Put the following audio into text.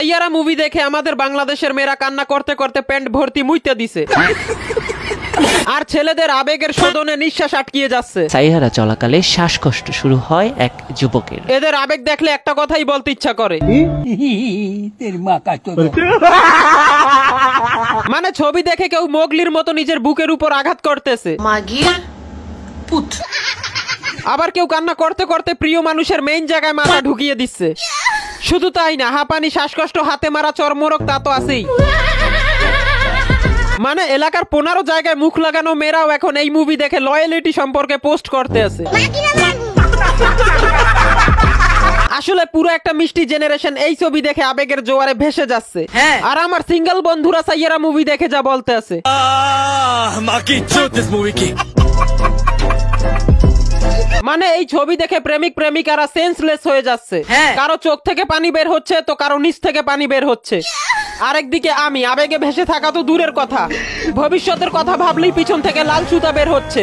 Saiyaara movie দেখে আমাদের বাংলাদেশের মেয়েরা কান্না করতে করতে প্যান্ট ভর্তি মুইতে দিছে, আর ছেলেদের আবেগের শোধনে নিঃশ্বাস আটকিয়ে যাচ্ছে। সাইয়ারা চলাকালে শ্বাসকষ্ট শুরু হয় এক যুবকের। এদের আবেগ দেখলে একটা কথাই বলতে ইচ্ছা করে, মানে ছবি দেখে কেউ মোগলির মতো নিজের বুকের উপর আঘাত করতেছে, আবার কেউ কান্না করতে করতে প্রিয় মানুষের মেইন জায়গায় মাথা ঢুকিয়ে দিচ্ছে। শুধু তাই না, হাঁপানি, শ্বাসকষ্ট, হাতে মারা চর্মরোগ তা তো আছেই। মানে এলাকার 15 জায়গায় মুখ লাগানো মেয়েরাও এখন এই মুভি দেখে লয়ালিটি সম্পর্কে পোস্ট করতে আছে। আসলে পুরো একটা মিষ্টি জেনারেশন এই ছবি দেখে আবেগের জোয়ারে ভেসে যাচ্ছে। আর আমার সিঙ্গেল বন্ধুরা সাইয়ারা মুভি দেখে যা বলতে আছে, মানে এই ছবি দেখে প্রেমিক প্রেমিকারা সেন্সলেস হয়ে যাচ্ছে। কারো চোখ থেকে পানি বের হচ্ছে তো কারো নিচ থেকে পানি বের হচ্ছে। আরেকদিকে আমি আবেগে ভেসে থাকা তো দূরের কথা, ভবিষ্যতের কথা ভাবলেই পিছন থেকে লাল সুতা বের হচ্ছে।